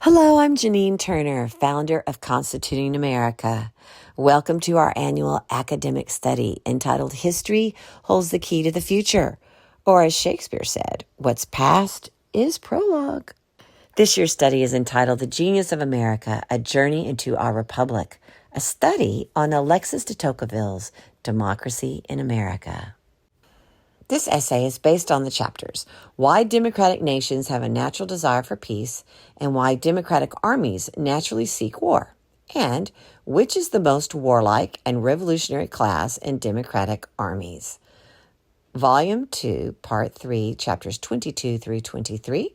Hello, I'm Janine Turner, founder of Constituting America. Welcome to our annual academic study entitled History Holds the Key to the Future, or as Shakespeare said, what's past is prologue. This year's study is entitled The Genius of America, A Journey into Our Republic, a study on Alexis De Tocqueville's Democracy in America. This essay is based on the chapters Why Democratic Nations Have a Natural Desire for Peace and Why Democratic Armies Naturally Seek War, and Which is the Most Warlike and Revolutionary Class in Democratic Armies. Volume 2, Part 3, Chapters 22 through 23,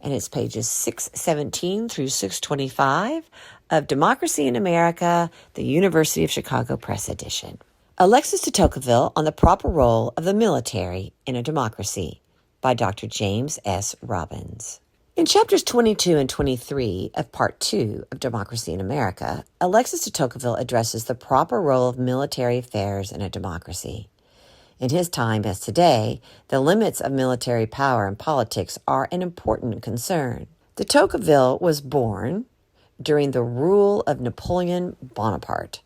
and it's pages 617 through 625 of Democracy in America, the University of Chicago Press edition. Alexis de Tocqueville on the Proper Role of the Military in a Democracy by Dr. James S. Robbins. In chapters 22 and 23 of Part 2 of Democracy in America, Alexis de Tocqueville addresses the proper role of military affairs in a democracy. In his time, as today, the limits of military power in politics are an important concern. De Tocqueville was born during the rule of Napoleon Bonaparte,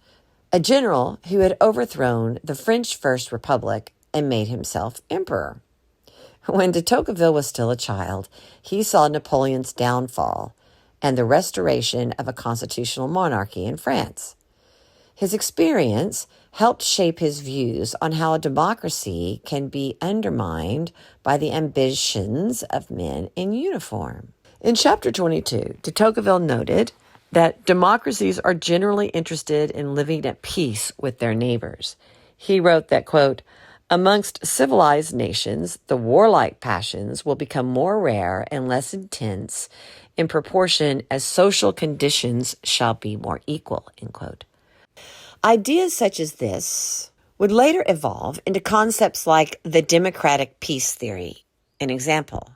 a general who had overthrown the French First Republic and made himself emperor. When de Tocqueville was still a child, he saw Napoleon's downfall and the restoration of a constitutional monarchy in France. His experience helped shape his views on how a democracy can be undermined by the ambitions of men in uniform. In Chapter 22, de Tocqueville noted that democracies are generally interested in living at peace with their neighbors. He wrote that, quote, amongst civilized nations, the warlike passions will become more rare and less intense in proportion as social conditions shall be more equal, end quote. Ideas such as this would later evolve into concepts like the democratic peace theory. An example,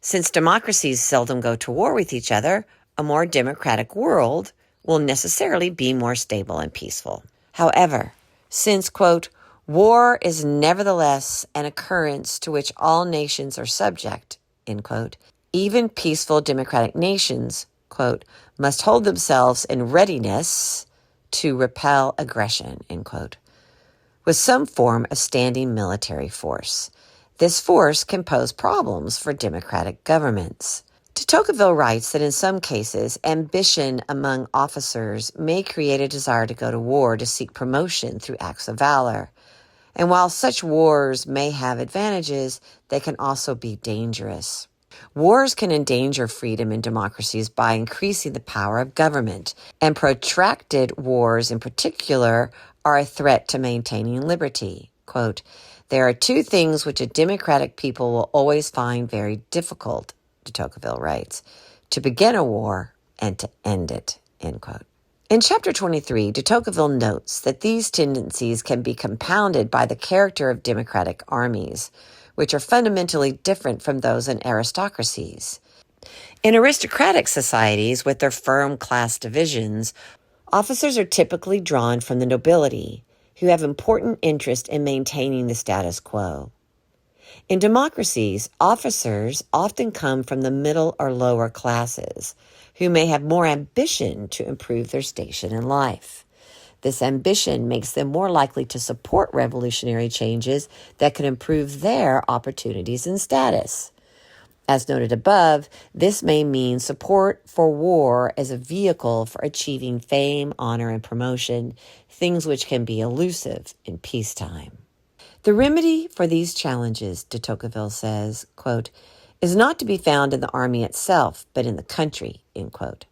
since democracies seldom go to war with each other, a more democratic world will necessarily be more stable and peaceful. However, since, quote, war is nevertheless an occurrence to which all nations are subject, end quote, even peaceful democratic nations, quote, must hold themselves in readiness to repel aggression, end quote, with some form of standing military force. This force can pose problems for democratic governments. De Tocqueville writes that in some cases, ambition among officers may create a desire to go to war to seek promotion through acts of valor. And while such wars may have advantages, they can also be dangerous. Wars can endanger freedom in democracies by increasing the power of government, and protracted wars in particular are a threat to maintaining liberty. Quote, there are two things which a democratic people will always find very difficult, de Tocqueville writes, to begin a war and to end it, end quote. In Chapter 23, de Tocqueville notes that these tendencies can be compounded by the character of democratic armies, which are fundamentally different from those in aristocracies. In aristocratic societies with their firm class divisions, officers are typically drawn from the nobility, who have important interest in maintaining the status quo. In democracies, officers often come from the middle or lower classes, who may have more ambition to improve their station in life. This ambition makes them more likely to support revolutionary changes that could improve their opportunities and status. As noted above, this may mean support for war as a vehicle for achieving fame, honor, and promotion, things which can be elusive in peacetime. The remedy for these challenges, de Tocqueville says, quote, is not to be found in the army itself, but in the country, end quote.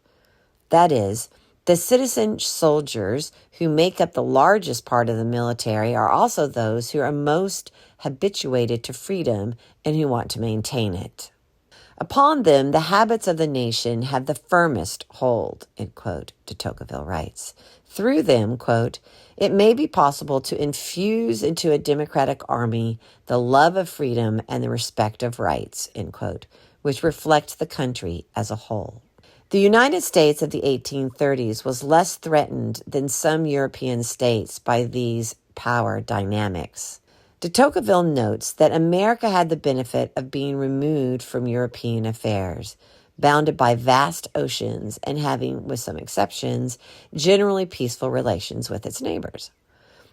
That is, the citizen soldiers who make up the largest part of the military are also those who are most habituated to freedom and who want to maintain it. Upon them, the habits of the nation have the firmest hold, end quote, de Tocqueville writes. Through them, quote, it may be possible to infuse into a democratic army the love of freedom and the respect of rights, end quote, which reflect the country as a whole. The United States of the 1830s was less threatened than some European states by these power dynamics. De Tocqueville notes that America had the benefit of being removed from European affairs, bounded by vast oceans and having, with some exceptions, generally peaceful relations with its neighbors.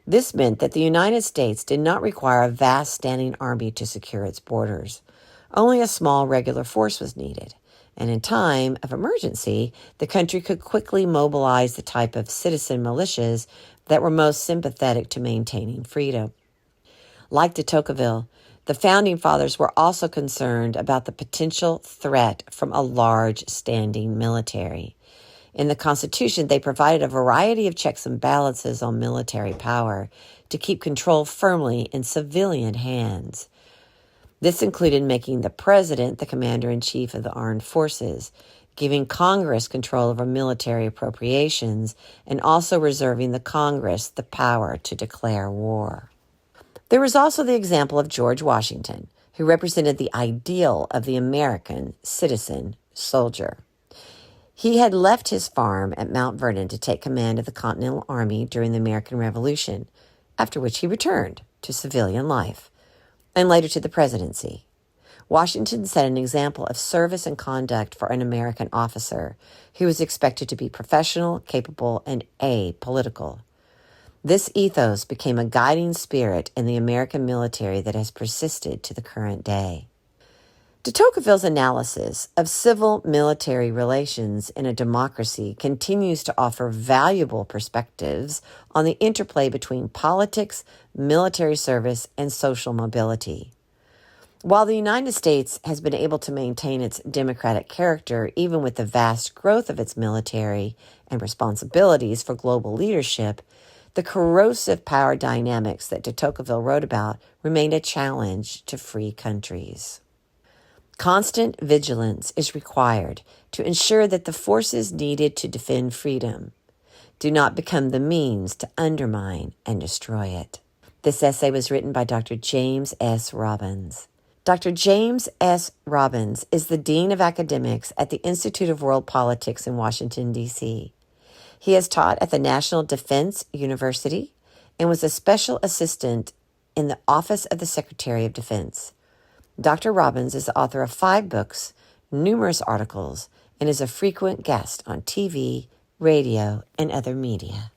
This meant that the United States did not require a vast standing army to secure its borders. Only a small regular force was needed, and in time of emergency, the country could quickly mobilize the type of citizen militias that were most sympathetic to maintaining freedom. Like de Tocqueville, the Founding Fathers were also concerned about the potential threat from a large standing military. In the Constitution, they provided a variety of checks and balances on military power to keep control firmly in civilian hands. This included making the president the commander-in-chief of the armed forces, giving Congress control over military appropriations, and also reserving the Congress the power to declare war. There was also the example of George Washington, who represented the ideal of the American citizen soldier. He had left his farm at Mount Vernon to take command of the Continental Army during the American Revolution, after which he returned to civilian life, and later to the presidency. Washington set an example of service and conduct for an American officer who was expected to be professional, capable, and apolitical. This ethos became a guiding spirit in the American military that has persisted to the current day. De Tocqueville's analysis of civil-military relations in a democracy continues to offer valuable perspectives on the interplay between politics, military service, and social mobility. While the United States has been able to maintain its democratic character even with the vast growth of its military and responsibilities for global leadership, the corrosive power dynamics that de Tocqueville wrote about remain a challenge to free countries. Constant vigilance is required to ensure that the forces needed to defend freedom do not become the means to undermine and destroy it. This essay was written by Dr. James S. Robbins. Dr. James S. Robbins is the Dean of Academics at the Institute of World Politics in Washington, D.C. He has taught at the National Defense University and was a special assistant in the Office of the Secretary of Defense. Dr. Robbins is the author of 5 books, numerous articles, and is a frequent guest on TV, radio, and other media.